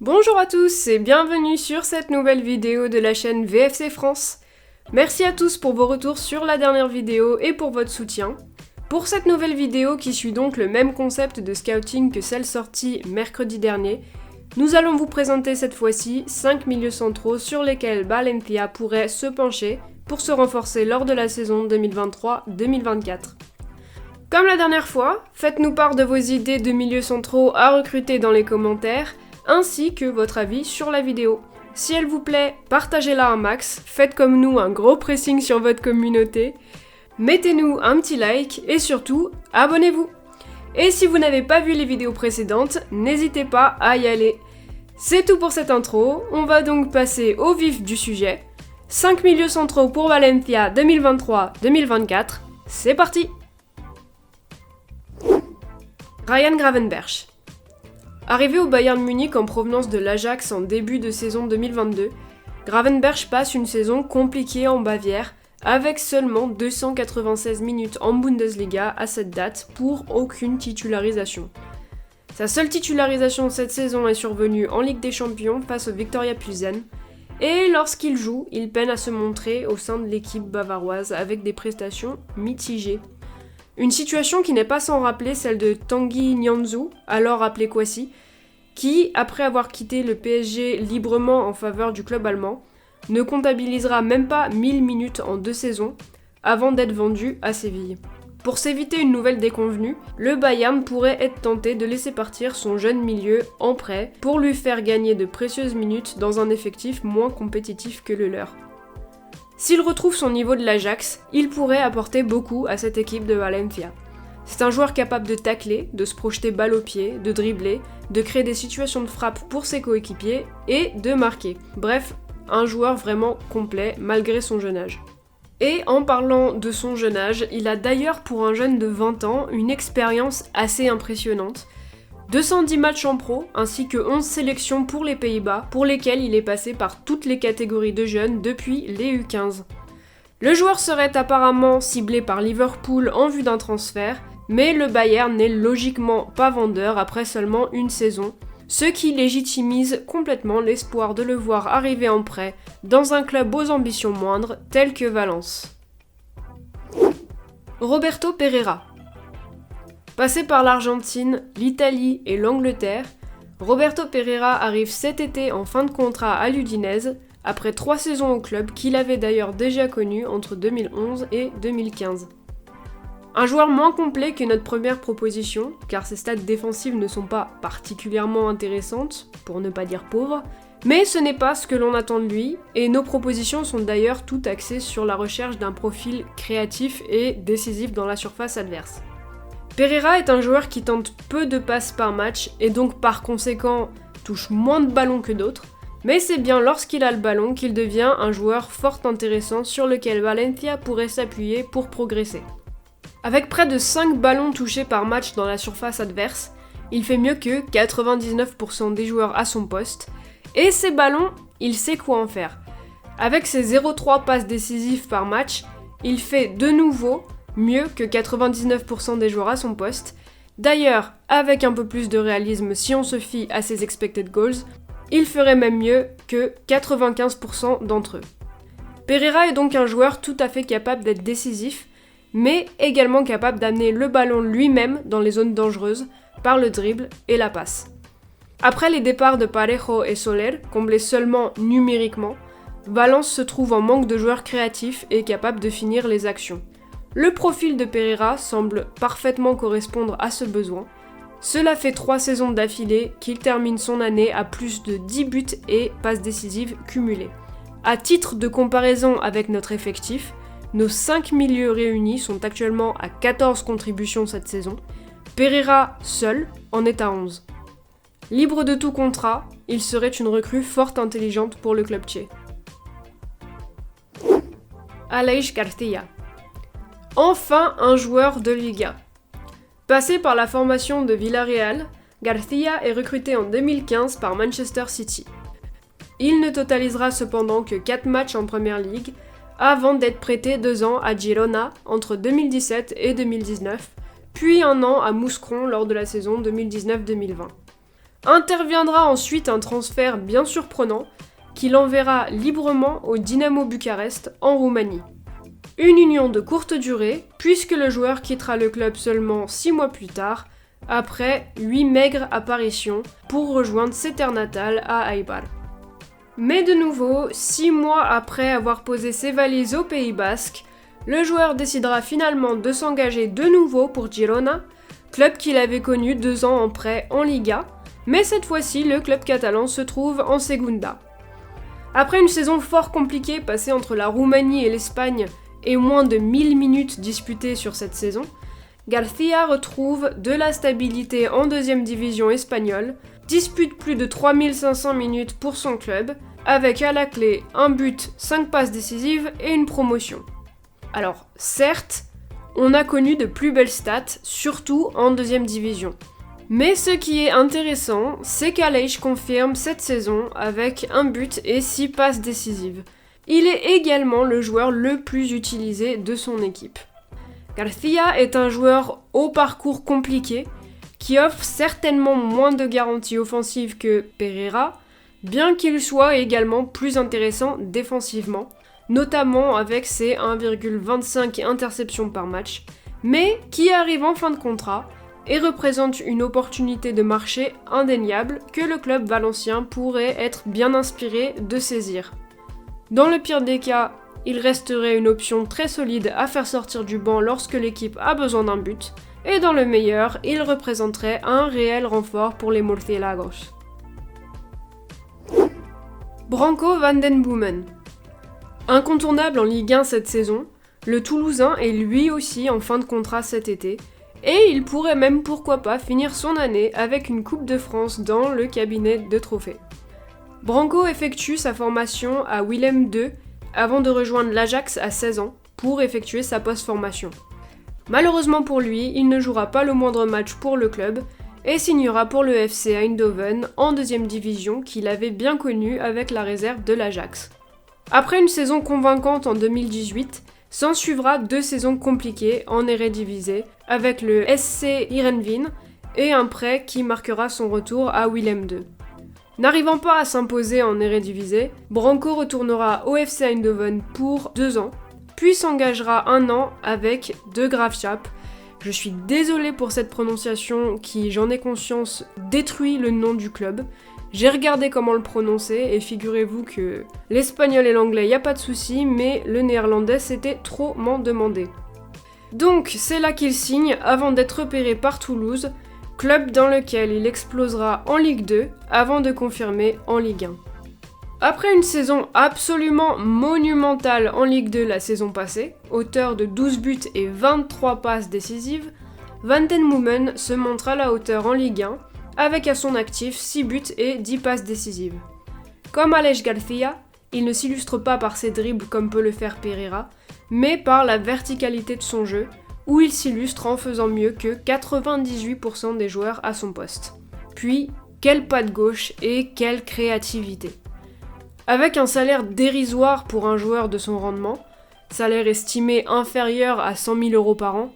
Bonjour à tous et bienvenue sur cette nouvelle vidéo de la chaîne VFC France. Merci à tous pour vos retours sur la dernière vidéo et pour votre soutien. Pour cette nouvelle vidéo qui suit donc le même concept de scouting que celle sortie mercredi dernier, nous allons vous présenter cette fois-ci 5 milieux centraux sur lesquels Valencia pourrait se pencher pour se renforcer lors de la saison 2023-2024. Comme la dernière fois, faites-nous part de vos idées de milieux centraux à recruter dans les commentaires, ainsi que votre avis sur la vidéo. Si elle vous plaît, partagez-la un max, faites comme nous un gros pressing sur votre communauté, mettez-nous un petit like et surtout, abonnez-vous. Et si vous n'avez pas vu les vidéos précédentes, n'hésitez pas à y aller. C'est tout pour cette intro, on va donc passer au vif du sujet. 5 milieux centraux pour Valencia 2023-2024, c'est parti! Ryan Gravenberch. Arrivé au Bayern Munich en provenance de l'Ajax en début de saison 2022, Gravenberch passe une saison compliquée en Bavière, avec seulement 296 minutes en Bundesliga à cette date pour aucune titularisation. Sa seule titularisation cette saison est survenue en Ligue des Champions face au Viktoria Plzen, et lorsqu'il joue, il peine à se montrer au sein de l'équipe bavaroise avec des prestations mitigées. Une situation qui n'est pas sans rappeler celle de Tanguy Nianzou, alors appelé Kwasi, qui, après avoir quitté le PSG librement en faveur du club allemand, ne comptabilisera même pas 1000 minutes en 2 saisons avant d'être vendu à Séville. Pour s'éviter une nouvelle déconvenue, le Bayern pourrait être tenté de laisser partir son jeune milieu en prêt pour lui faire gagner de précieuses minutes dans un effectif moins compétitif que le leur. S'il retrouve son niveau de l'Ajax, il pourrait apporter beaucoup à cette équipe de Valencia. C'est un joueur capable de tacler, de se projeter balle au pied, de dribbler, de créer des situations de frappe pour ses coéquipiers et de marquer. Bref, un joueur vraiment complet malgré son jeune âge. Et en parlant de son jeune âge, il a d'ailleurs pour un jeune de 20 ans une expérience assez impressionnante. 210 matchs en pro, ainsi que 11 sélections pour les Pays-Bas, pour lesquelles il est passé par toutes les catégories de jeunes depuis les U15. Le joueur serait apparemment ciblé par Liverpool en vue d'un transfert, mais le Bayern n'est logiquement pas vendeur après seulement une saison, ce qui légitimise complètement l'espoir de le voir arriver en prêt dans un club aux ambitions moindres tel que Valence. Roberto Pereira. Passé par l'Argentine, l'Italie et l'Angleterre, Roberto Pereira arrive cet été en fin de contrat à l'Udinese, après 3 saisons au club qu'il avait d'ailleurs déjà connu entre 2011 et 2015. Un joueur moins complet que notre première proposition, car ses stats défensives ne sont pas particulièrement intéressantes, pour ne pas dire pauvres, mais ce n'est pas ce que l'on attend de lui, et nos propositions sont d'ailleurs toutes axées sur la recherche d'un profil créatif et décisif dans la surface adverse. Pereira est un joueur qui tente peu de passes par match et donc par conséquent touche moins de ballons que d'autres, mais c'est bien lorsqu'il a le ballon qu'il devient un joueur fort intéressant sur lequel Valencia pourrait s'appuyer pour progresser. Avec près de 5 ballons touchés par match dans la surface adverse, il fait mieux que 99% des joueurs à son poste, et ces ballons, il sait quoi en faire. Avec ses 0,3 passes décisives par match, il fait de nouveau mieux que 99% des joueurs à son poste. D'ailleurs, avec un peu plus de réalisme si on se fie à ses expected goals, il ferait même mieux que 95% d'entre eux. Pereira est donc un joueur tout à fait capable d'être décisif, mais également capable d'amener le ballon lui-même dans les zones dangereuses par le dribble et la passe. Après les départs de Parejo et Soler, comblés seulement numériquement, Valence se trouve en manque de joueurs créatifs et capables de finir les actions. Le profil de Pereira semble parfaitement correspondre à ce besoin. Cela fait 3 saisons d'affilée qu'il termine son année à plus de 10 buts et passes décisives cumulées. À titre de comparaison avec notre effectif, nos 5 milieux réunis sont actuellement à 14 contributions cette saison. Pereira, seul, en est à 11. Libre de tout contrat, il serait une recrue fort intelligente pour le club tchèque. Aleix Garcia. Enfin un joueur de Liga. Passé par la formation de Villarreal, Garcia est recruté en 2015 par Manchester City. Il ne totalisera cependant que 4 matchs en Premier League, avant d'être prêté 2 ans à Girona entre 2017 et 2019, puis 1 an à Mouscron lors de la saison 2019-2020. Interviendra ensuite un transfert bien surprenant qui l'enverra librement au Dynamo Bucarest en Roumanie. Une union de courte durée, puisque le joueur quittera le club seulement 6 mois plus tard, après 8 maigres apparitions pour rejoindre ses terres natales à Eibar. Mais de nouveau, 6 mois après avoir posé ses valises au Pays Basque, le joueur décidera finalement de s'engager de nouveau pour Girona, club qu'il avait connu 2 ans en prêt en Liga, mais cette fois-ci le club catalan se trouve en Segunda. Après une saison fort compliquée passée entre la Roumanie et l'Espagne et moins de 1000 minutes disputées sur cette saison, García retrouve de la stabilité en deuxième division espagnole, dispute plus de 3500 minutes pour son club, avec à la clé un but, 5 passes décisives et une promotion. Alors certes, on a connu de plus belles stats, surtout en deuxième division. Mais ce qui est intéressant, c'est qu'Aleix confirme cette saison avec un but et 6 passes décisives. Il est également le joueur le plus utilisé de son équipe. García est un joueur au parcours compliqué, qui offre certainement moins de garanties offensives que Pereira, bien qu'il soit également plus intéressant défensivement, notamment avec ses 1,25 interceptions par match, mais qui arrive en fin de contrat et représente une opportunité de marché indéniable que le club valencien pourrait être bien inspiré de saisir. Dans le pire des cas, il resterait une option très solide à faire sortir du banc lorsque l'équipe a besoin d'un but, et dans le meilleur, il représenterait un réel renfort pour les Murciélagos. Branko van den Boomen. Incontournable en Ligue 1 cette saison, le Toulousain est lui aussi en fin de contrat cet été, et il pourrait même pourquoi pas finir son année avec une Coupe de France dans le cabinet de trophées. Branko effectue sa formation à Willem II avant de rejoindre l'Ajax à 16 ans pour effectuer sa post-formation. Malheureusement pour lui, il ne jouera pas le moindre match pour le club et signera pour le FC Eindhoven en deuxième division qu'il avait bien connu avec la réserve de l'Ajax. Après une saison convaincante en 2018, s'en suivra 2 saisons compliquées en Eredivisie avec le SC Heerenveen et un prêt qui marquera son retour à Willem II. N'arrivant pas à s'imposer en Eredivisie, Branko retournera au FC Eindhoven pour 2 ans, puis s'engagera 1 an avec De Graafschap. Je suis désolée pour cette prononciation qui, j'en ai conscience, détruit le nom du club. J'ai regardé comment le prononcer et figurez-vous que l'espagnol et l'anglais, y a pas de souci, mais le néerlandais c'était trop m'en demander. Donc c'est là qu'il signe avant d'être repéré par Toulouse, club dans lequel il explosera en Ligue 2 avant de confirmer en Ligue 1. Après une saison absolument monumentale en Ligue 2 la saison passée, auteur de 12 buts et 23 passes décisives, Van den Boomen se montre à la hauteur en Ligue 1, avec à son actif 6 buts et 10 passes décisives. Comme Aleix García, il ne s'illustre pas par ses dribbles comme peut le faire Pereira, mais par la verticalité de son jeu, où il s'illustre en faisant mieux que 98% des joueurs à son poste. Puis, quel pas de gauche et quelle créativité. Avec un salaire dérisoire pour un joueur de son rendement, salaire estimé inférieur à 100 000 € par an,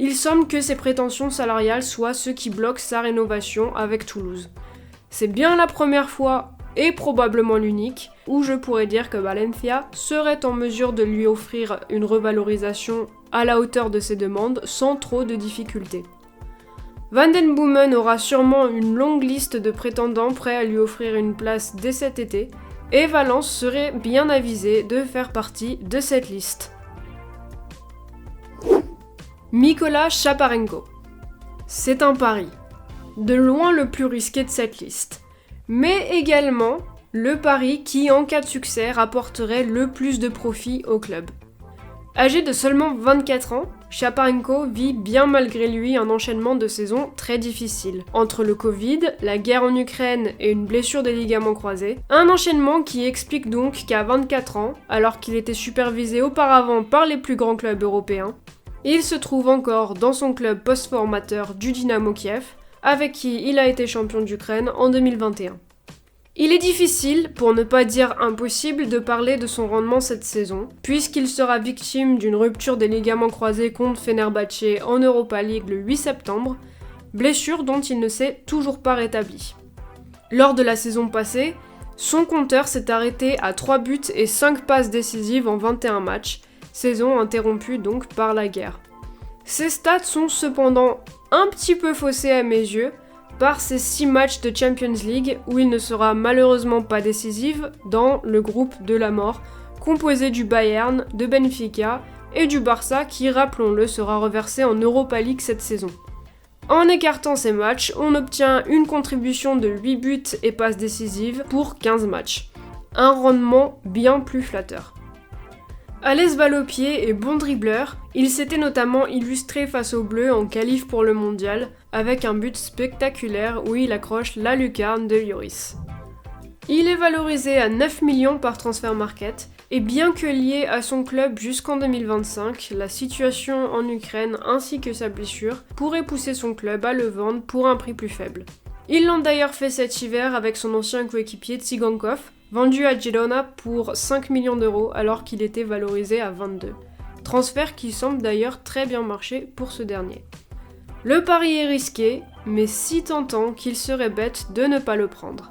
il semble que ses prétentions salariales soient ce qui bloque sa rénovation avec Toulouse. C'est bien la première fois, et probablement l'unique, où je pourrais dire que Valencia serait en mesure de lui offrir une revalorisation à la hauteur de ses demandes sans trop de difficultés. Van den Boomen aura sûrement une longue liste de prétendants prêts à lui offrir une place dès cet été, et Valence serait bien avisé de faire partie de cette liste. Mikola Shaparenko. C'est un pari, de loin le plus risqué de cette liste, mais également le pari qui, en cas de succès, rapporterait le plus de profit au club. Âgé de seulement 24 ans, Shaparenko vit bien malgré lui un enchaînement de saisons très difficile. Entre le Covid, la guerre en Ukraine et une blessure des ligaments croisés, un enchaînement qui explique donc qu'à 24 ans, alors qu'il était supervisé auparavant par les plus grands clubs européens, il se trouve encore dans son club post-formateur du Dynamo Kiev, avec qui il a été champion d'Ukraine en 2021. Il est difficile, pour ne pas dire impossible, de parler de son rendement cette saison, puisqu'il sera victime d'une rupture des ligaments croisés contre Fenerbahçe en Europa League le 8 septembre, blessure dont il ne s'est toujours pas rétabli. Lors de la saison passée, son compteur s'est arrêté à 3 buts et 5 passes décisives en 21 matchs, saison interrompue donc par la guerre. Ses stats sont cependant un petit peu faussées à mes yeux par ses 6 matchs de Champions League où il ne sera malheureusement pas décisif dans le groupe de la mort, composé du Bayern, de Benfica et du Barça qui, rappelons-le, sera reversé en Europa League cette saison. En écartant ces matchs, on obtient une contribution de 8 buts et passes décisives pour 15 matchs. Un rendement bien plus flatteur. À l'aise balle au pied et bon dribbleur, il s'était notamment illustré face aux Bleus en qualif pour le mondial, avec un but spectaculaire où il accroche la lucarne de Lloris. Il est valorisé à 9 millions par Transfermarkt, et bien que lié à son club jusqu'en 2025, la situation en Ukraine ainsi que sa blessure pourraient pousser son club à le vendre pour un prix plus faible. Ils l'ont d'ailleurs fait cet hiver avec son ancien coéquipier Tsigankov, vendu à Girona pour 5 millions d'euros alors qu'il était valorisé à 22. Transfert qui semble d'ailleurs très bien marcher pour ce dernier. Le pari est risqué, mais si tentant qu'il serait bête de ne pas le prendre.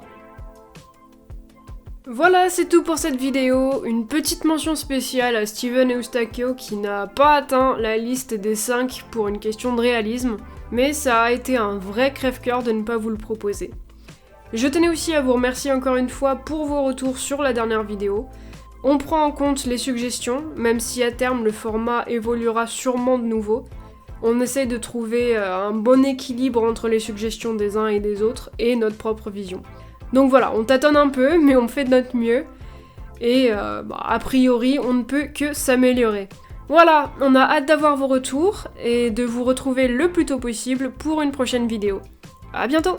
Voilà, c'est tout pour cette vidéo. Une petite mention spéciale à Steven Eustáquio qui n'a pas atteint la liste des 5 pour une question de réalisme, mais ça a été un vrai crève-cœur de ne pas vous le proposer. Je tenais aussi à vous remercier encore une fois pour vos retours sur la dernière vidéo. On prend en compte les suggestions, même si à terme le format évoluera sûrement de nouveau. On essaye de trouver un bon équilibre entre les suggestions des uns et des autres et notre propre vision. Donc voilà, on tâtonne un peu, mais on fait de notre mieux. Et a priori, on ne peut que s'améliorer. Voilà, on a hâte d'avoir vos retours et de vous retrouver le plus tôt possible pour une prochaine vidéo. À bientôt!